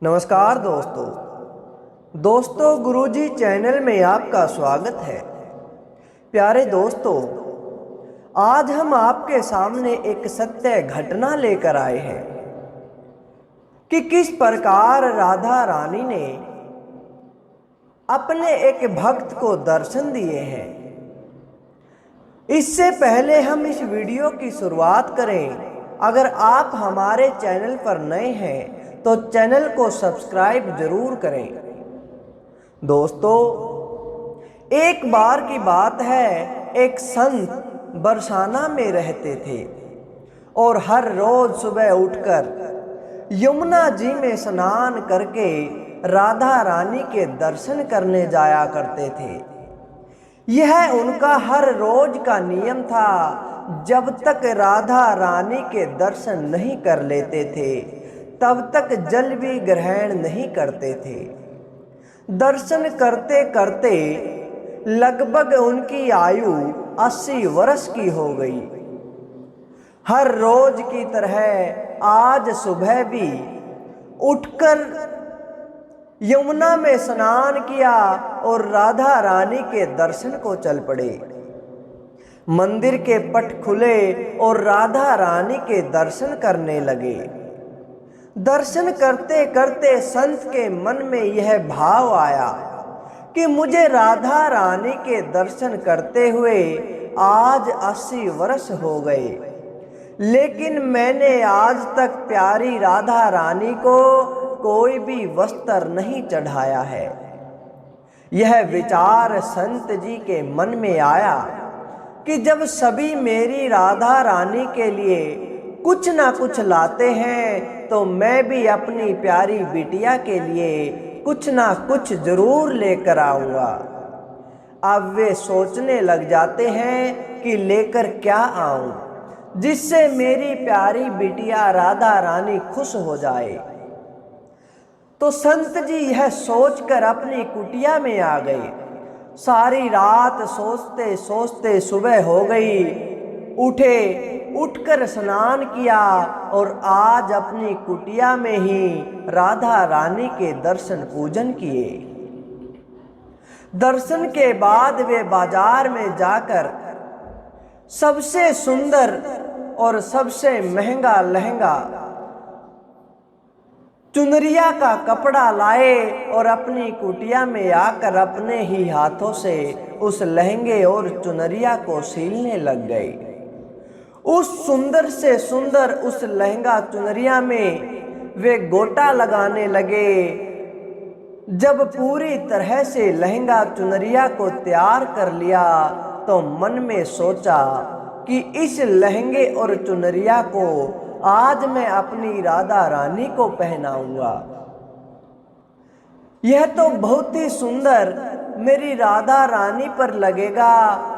नमस्कार दोस्तों गुरुजी चैनल में आपका स्वागत है। प्यारे दोस्तों, आज हम आपके सामने एक सत्य घटना लेकर आए हैं कि किस प्रकार राधा रानी ने अपने एक भक्त को दर्शन दिए हैं। इससे पहले हम इस वीडियो की शुरुआत करें, अगर आप हमारे चैनल पर नए हैं तो चैनल को सब्सक्राइब जरूर करें। दोस्तों, एक बार की बात है, एक संत बरसाना में रहते थे और हर रोज सुबह उठकर यमुना जी में स्नान करके राधा रानी के दर्शन करने जाया करते थे। यह उनका हर रोज का नियम था। जब तक राधा रानी के दर्शन नहीं कर लेते थे तब तक जल भी ग्रहण नहीं करते थे। दर्शन करते करते लगभग उनकी आयु 80 वर्ष की हो गई। हर रोज की तरह आज सुबह भी उठकर यमुना में स्नान किया और राधा रानी के दर्शन को चल पड़े। मंदिर के पट खुले और राधा रानी के दर्शन करने लगे। दर्शन करते करते संत के मन में यह भाव आया कि मुझे राधा रानी के दर्शन करते हुए आज 80 वर्ष हो गए, लेकिन मैंने आज तक प्यारी राधा रानी को कोई भी वस्त्र नहीं चढ़ाया है। यह विचार संत जी के मन में आया कि जब सभी मेरी राधा रानी के लिए कुछ ना कुछ लाते हैं तो मैं भी अपनी प्यारी बिटिया के लिए कुछ ना कुछ जरूर लेकर आऊंगा। अब वे सोचने लग जाते हैं कि लेकर क्या आऊं जिससे मेरी प्यारी बिटिया राधा रानी खुश हो जाए। तो संत जी यह सोचकर अपनी कुटिया में आ गए। सारी रात सोचते सोचते सुबह हो गई। उठकर स्नान किया और आज अपनी कुटिया में ही राधा रानी के दर्शन पूजन किए। दर्शन के बाद वे बाजार में जाकर सबसे सुंदर और सबसे महंगा लहंगा चुनरिया का कपड़ा लाए और अपनी कुटिया में आकर अपने ही हाथों से उस लहंगे और चुनरिया को सीलने लग गए। उस सुंदर से सुंदर उस लहंगा चुनरिया में वे गोटा लगाने लगे। जब पूरी तरह से लहंगा चुनरिया को तैयार कर लिया तो मन में सोचा कि इस लहंगे और चुनरिया को आज मैं अपनी राधा रानी को पहनाऊंगा। यह तो बहुत ही सुंदर मेरी राधा रानी पर लगेगा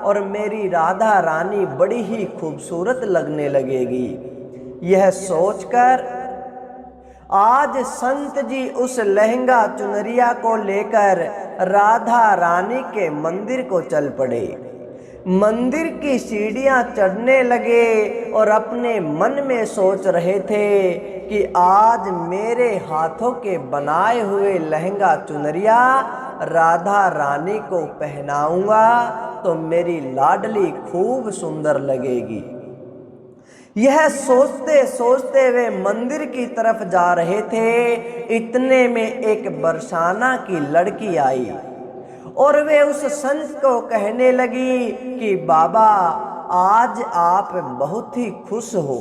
और मेरी राधा रानी बड़ी ही खूबसूरत लगने लगेगी। यह सोचकर आज संत जी उस लहंगा चुनरिया को लेकर राधा रानी के मंदिर को चल पड़े। मंदिर की सीढ़ियां चढ़ने लगे और अपने मन में सोच रहे थे कि आज मेरे हाथों के बनाए हुए लहंगा चुनरिया राधा रानी को पहनाऊंगा तो मेरी लाडली खूब सुंदर लगेगी। यह सोचते सोचते वे मंदिर की तरफ जा रहे थे। इतने में एक बरसाना की लड़की आई और वे उस संत को कहने लगी कि बाबा, आज आप बहुत ही खुश हो,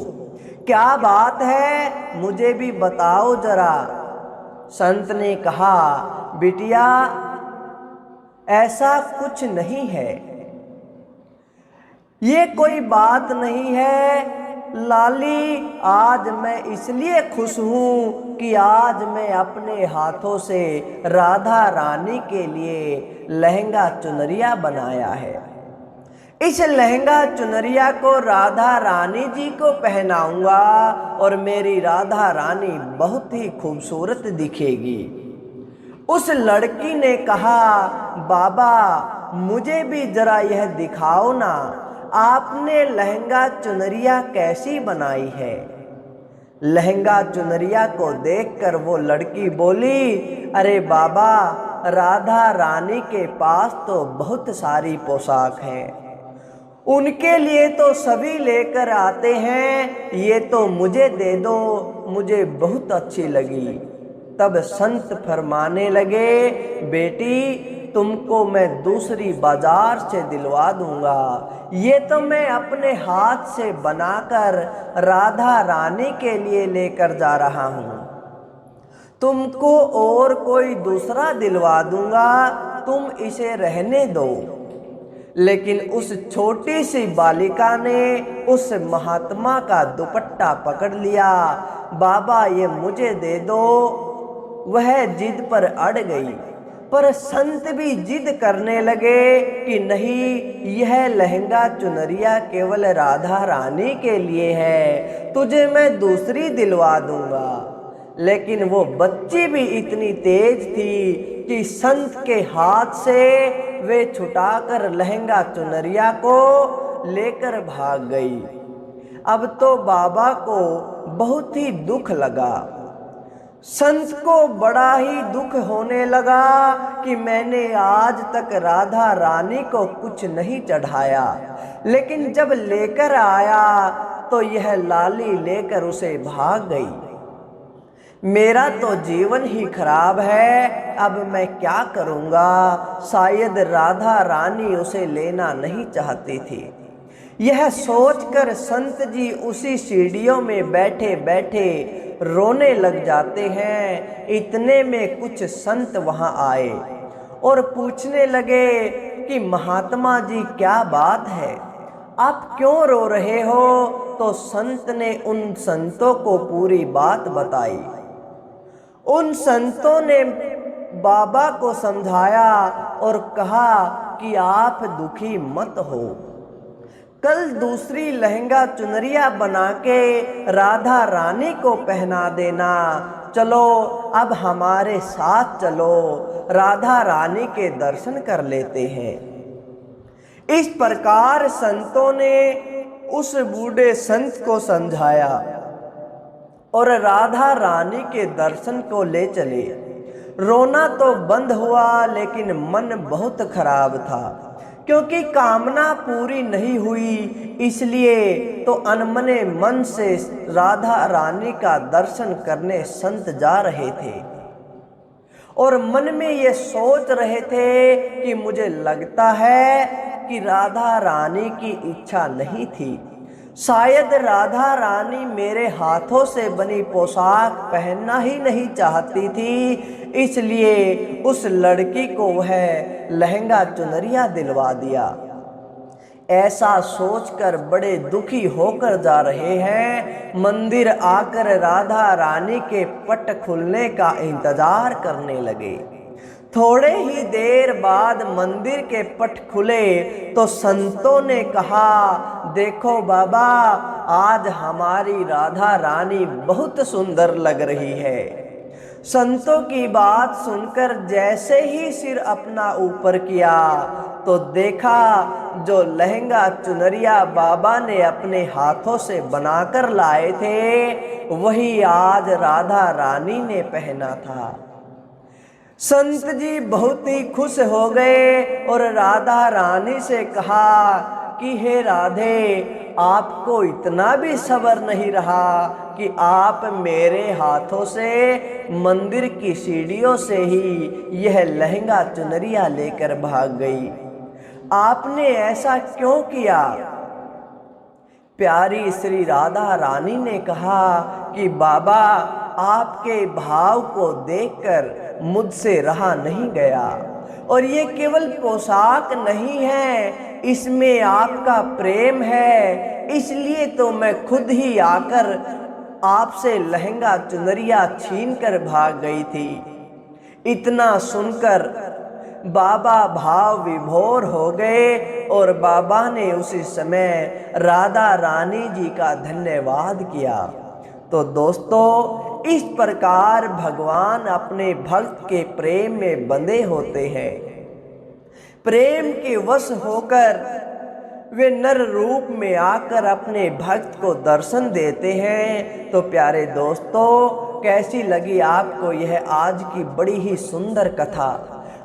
क्या बात है, मुझे भी बताओ जरा। संत ने कहा, बिटिया ऐसा कुछ नहीं है, ये कोई बात नहीं है लाली। आज मैं इसलिए खुश हूँ कि आज मैं अपने हाथों से राधा रानी के लिए लहंगा चुनरिया बनाया है। इस लहंगा चुनरिया को राधा रानी जी को पहनाऊंगा और मेरी राधा रानी बहुत ही खूबसूरत दिखेगी। उस लड़की ने कहा, बाबा मुझे भी जरा यह दिखाओ ना, आपने लहंगा चुनरिया कैसी बनाई है। लहंगा चुनरिया को देखकर वो लड़की बोली, अरे बाबा, राधा रानी के पास तो बहुत सारी पोशाक हैं, उनके लिए तो सभी लेकर आते हैं, ये तो मुझे दे दो, मुझे बहुत अच्छी लगी। तब संत फरमाने लगे, बेटी, तुमको मैं दूसरी बाजार से दिलवा दूंगा, ये तो मैं अपने हाथ से बनाकर राधा रानी के लिए लेकर जा रहा हूँ। तुमको और कोई दूसरा दिलवा दूंगा, तुम इसे रहने दो। लेकिन उस छोटी सी बालिका ने उस महात्मा का दुपट्टा पकड़ लिया। बाबा, ये मुझे दे दो। वह जिद पर अड़ गई, पर संत भी जिद करने लगे कि नहीं, यह लहंगा चुनरिया केवल राधा रानी के लिए है, तुझे मैं दूसरी दिलवा दूंगा। लेकिन वो बच्ची भी इतनी तेज थी कि संत के हाथ से वे छुटाकर लहंगा चुनरिया को लेकर भाग गई। अब तो बाबा को बहुत ही दुख लगा। संत को बड़ा ही दुख होने लगा कि मैंने आज तक राधा रानी को कुछ नहीं चढ़ाया, लेकिन जब लेकर आया तो यह लाली लेकर उसे भाग गई। मेरा तो जीवन ही खराब है, अब मैं क्या करूँगा। शायद राधा रानी उसे लेना नहीं चाहती थी। यह सोचकर संत जी उसी सीढ़ियों में बैठे बैठे रोने लग जाते हैं। इतने में कुछ संत वहाँ आए और पूछने लगे कि महात्मा जी, क्या बात है, आप क्यों रो रहे हो? तो संत ने उन संतों को पूरी बात बताई। उन संतों ने बाबा को समझाया और कहा कि आप दुखी मत हो, कल दूसरी लहंगा चुनरिया बना के राधा रानी को पहना देना। चलो, अब हमारे साथ चलो, राधा रानी के दर्शन कर लेते हैं। इस प्रकार संतों ने उस बूढ़े संत को समझाया और राधा रानी के दर्शन को ले चले। रोना तो बंद हुआ, लेकिन मन बहुत खराब था, क्योंकि कामना पूरी नहीं हुई। इसलिए तो अनमने मन से राधा रानी का दर्शन करने संत जा रहे थे और मन में ये सोच रहे थे कि मुझे लगता है कि राधा रानी की इच्छा नहीं थी। शायद राधा रानी मेरे हाथों से बनी पोशाक पहनना ही नहीं चाहती थी, इसलिए उस लड़की को वह लहंगा चुनरिया दिलवा दिया। ऐसा सोचकर बड़े दुखी होकर जा रहे हैं। मंदिर आकर राधा रानी के पट खुलने का इंतजार करने लगे। थोड़े ही देर बाद मंदिर के पट खुले तो संतों ने कहा, देखो बाबा, आज हमारी राधा रानी बहुत सुंदर लग रही है। संतों की बात सुनकर जैसे ही सिर अपना ऊपर किया तो देखा जो लहंगा चुनरिया बाबा ने अपने हाथों से बनाकर लाए थे, वही आज राधा रानी ने पहना था। संत जी बहुत ही खुश हो गए और राधा रानी से कहा कि हे राधे, आपको इतना भी सब्र नहीं रहा कि आप मेरे हाथों से मंदिर की सीढ़ियों से ही यह लहंगा चुनरिया लेकर भाग गई। आपने ऐसा क्यों किया? प्यारी श्री राधा रानी ने कहा कि बाबा, आपके भाव को देखकर मुझसे रहा नहीं गया, और ये केवल पोशाक नहीं है, इसमें आपका प्रेम है, इसलिए तो मैं खुद ही आकर आपसे लहंगा चुनरिया छीन कर भाग गई थी। इतना सुनकर बाबा भाव विभोर हो गए और बाबा ने उसी समय राधा रानी जी का धन्यवाद किया। तो दोस्तों, इस प्रकार भगवान अपने भक्त के प्रेम में बंधे होते हैं। प्रेम के वश होकर वे नर रूप में आकर अपने भक्त को दर्शन देते हैं। तो प्यारे दोस्तों, कैसी लगी आपको यह आज की बड़ी ही सुंदर कथा?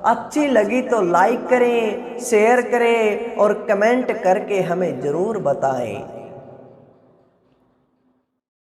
अच्छी लगी तो लाइक करें, शेयर करें और कमेंट करके हमें ज़रूर बताएं।